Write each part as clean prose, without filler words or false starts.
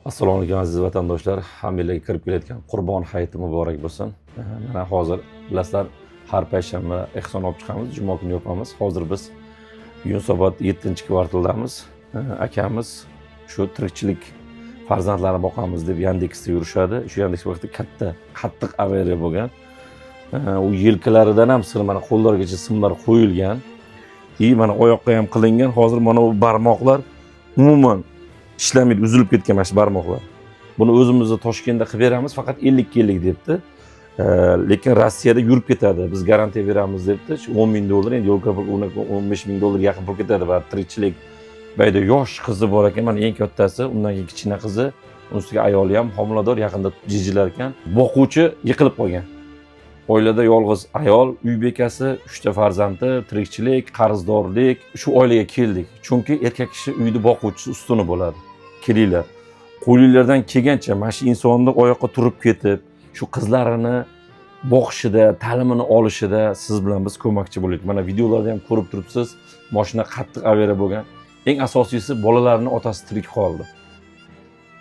Assalomu alaykum aziz vatandoshlar. Hammalarga kirib kelayotgan Qurbon hayiti muborak bo'lsin. Mana hozir bilasizlar, har payshanba ehson olib chiqamiz, juma kuni yopamiz. Hozir biz Yunusobod 7-kvartaldamiz. Akamiz shu tirikchilik farzandlarini boqamiz deb Yandexda yurishadi. Shu Yandex vaqtida katta, qattiq avariya bo'lgan. U yelkalaridan ham mana qo'llarigacha simlar qo'yilgan. Mana oyoqqa ham qilingan. Hozir mana bu barmoqlar umuman ishlamaydi, uzilib ketgan mana shu barmoqlar. Buni o'zimizda Toshkentda qilib beramiz, faqat 50 yillik debdi. Lekin Rossiyada yurib ketadi. Biz garantiya beramiz debdi. Shu $10,000, endi yo'l kirib $15,000 yaqin pul ketadi. Va tirikchilik bayda yosh qizi bor ekan, mana eng kattasi, undan keyin kichkina qizi, ustiga ayoli ham homilador, yaqinda jijilar ekan. Boquvchi yiqilib qolgan. Oilada yolg'iz ayol, uy bekasi, 3 ta farzandi, tirikchilik, qarzdorlik, shu oilaga keldik. Chunki erkak kishi uyni boquvchisi ustuni bo'ladi. Kelinglar. Qo'linglardan kelgancha mana shu insonni oyoqqa turib ketib, shu qizlarini boqishida, ta'limini olishida siz bilan biz ko'makchi bo'laylik. Mana videolarda ham ko'rib turibsiz, mashina qattiq avariya bo'lgan. Eng asosiysi bolalarning otasi tirik qoldi.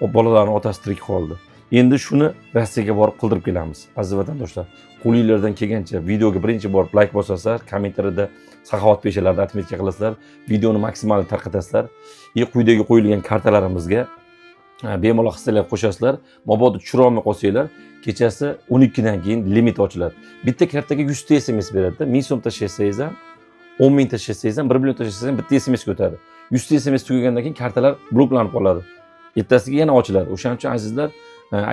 O bolalarning otasi tirik qoldi. Endi shuni Rossiyaga borib qildirib kelamiz. Aziz vatandoshlar, qo'linglardan kelgancha videoga birinchi bor like bosasizlar, kommentariyada saxovat peshalarida atmetka qilasizlar, videoni maksimal tarqatasizlar. Quyidagi qo'yilgan kartalarimizga bemalol hissalar qo'shasizlar. Mabodo tushirolmay qolsanglar, kechasi 12 dan keyin limit ochiladi. Bitta kartaga 100 ta SMS beradi-da. 1000 so'm tashlasangiz ham, 10,000 tashlasangiz ham, 1 million tashlasangiz ham bitta SMS o'tadi. 100 ta SMS tugagandan keyin kartalar bloklanib qoladi. Ertasiga yana ochiladi. O'shaning uchun azizlar,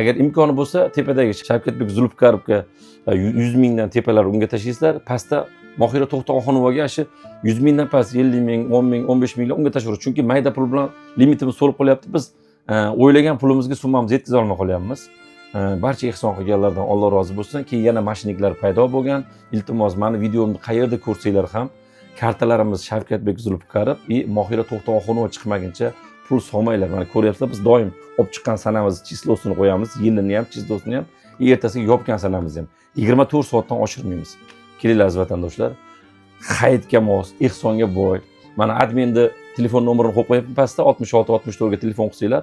agar imkoni bo'lsa, tepadagi Shavkatbek Zulfiqarovga 100 mingdan tepalar unga tashlaysizlar, pastda Mohira To'xtaxonovaga shu 100 mingdan past 50 ming, 10 ming, 15 minglar unga tashlayveramiz. Chunki mayda pul bilan limitimiz to'lib qolyapti. Biz o'ylagan pulimizga summamizni yetkiza olmay qolyapmiz. Barcha ehson qilganlardan Alloh rozi bo'lsin. Keyin yana mashinliklar paydo bo'lgan. Iltimos, meni videomni qayerda ko'rsanglar ham kartalarimiz Shavkatbek Zulfiqarov va Mohira To'xtaxonova chiqmaguncha pul solmanglar. Mana ko'ryapsizlar, biz doim olib chiqqan sanamiz chislosini qo'yamiz, yilini ham, chislosini ham, ertasiga yopgan sanamizni ham 24 soatdan oshirmaymiz. Kelinglar aziz vatandoshlar, hayitga mos, ehsonga boy. Mana adminda telefon nomerini qo'yib qo'yapman pastda, 66-64 ga telefon qilsanglar,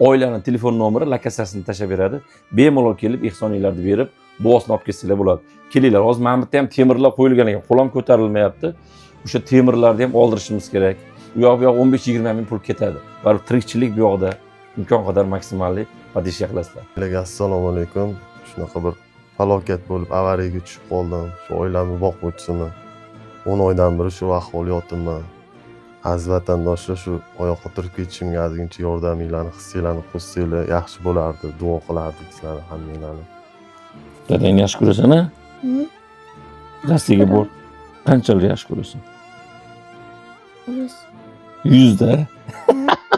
oilaning telefon nomeri, lokatsiyasini tashab beradi. Bemalol kelib ehsoninglarni berib, duosini olib ketsanglar bo'ladi. Kelinglar, hozir mana bu yerda ham temirlar qo'yilgan ekan, qo'lam ko'tarilmayapti. O'sha temirlarni ham oldirishimiz kerak. Bu yoq 15-20 ming pul ketadi. Baribir tirikchilik bu yoqda imkon qadar maksimalli podishya qilasizlar. Assalomu alaykum. Shunaqa bir falokat bo'lib avariyaga tushib qoldim. Shu oilamni boquvchisini 10 oydan beri shu ahvoliyotman. Aziz vatandoshlar, shu oyoqqa turib ketishimga ozgincha yordaminglarni, hissinglarni qo'shsanglar yaxshi bo'lardi. Duo qilardik sizlarni hammanglarni. Dadang yaxshi ko'rasan-a? Rossiyaga bor. Qanchalik yaxshi ko'rasan? 100 da.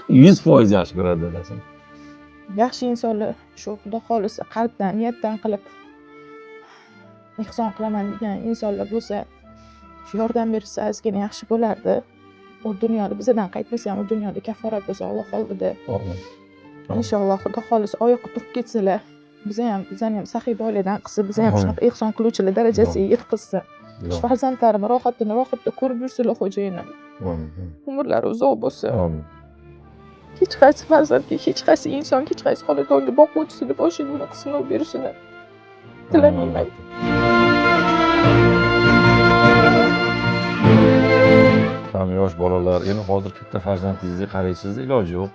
100% yaxshi ko'radi dadasi. Yaxshi insonlar shu Xudo xolisa qalbdan, niyatdan qilib ehson qilaman degan insonlar bo'lsa, shu yordam bersa ozgina yaxshi bo'lardi. U dunyoda bizdan qaytmasa ham u dunyoda kafforat bo'lsa Alloh oldida. Amin. Inshaalloh Xudo xolisa oyoqqa turib ketsalar, bizani ham saxiy oiladan qilsa, bizni ham shunaqa ehson qiluvchilar darajasiga yetkazsa. Shu farzandlarim rohatda ko'rib yursalar xo'jayinim. Umrlari uzoq bo'lsa. Amin. Hech qaysi farzandga, hech qaysi inson, hech qaysi xonadonga boquvchisini boshini qismov berishini tilamayman. Ham yosh bolalar, endi hozir katta farzandingizga qaraysiz, iloji yo'q.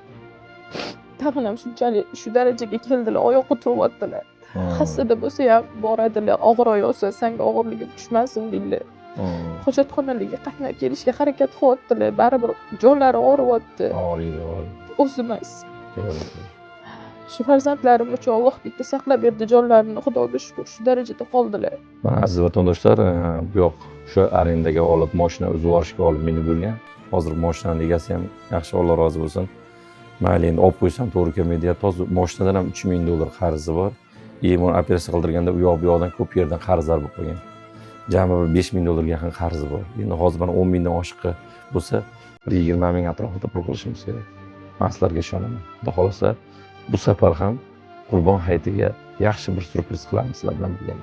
Tag'in ham shunchalik shu darajaga keldilar, oyoqqa turyaptilar. Xastada bo'lsa ham boradilar, og'ir oyoqsa senga og'irligi tushmasin deydilar. Hojatxonalarga qatnab kelishga harakat qilyaptilar, baribir jonlari og'riyapti. Og'riydi. O'zimiz. Shu farzandlarim uchun Alloh bitta saqlab berdi jonlarini, Xudoga shukr, shu darajada qoldilar. Mana aziz vatandoshlar, bu yoq shu arendaga olib, mashina uzib yuborishga olib minib yurgan. Hozir mashinaning egasi ham yaxshi, Alloh rozi bo'lsin. Mayli endi olib qo'ysam to'g'ri kelmaydi. To'g'ri mashinadan ham $3,000 qarzi bor. Buni operatsiya qildirganda u yoq bu yoqdan ko'p yerdan qarzlar bo'lib qolgan. Jami $5,000 yaqin qarzi bor. Endi hozir mana 10 mingdan oshiqqa bo'lsa, 20 ming atrofida pul qilishimiz kerak. Men sizlarga ishonaman. Xudo xolasa bu safar ham Qurbon hayitiga yaxshi bir syurpriz qilamiz sizlar bilan birga.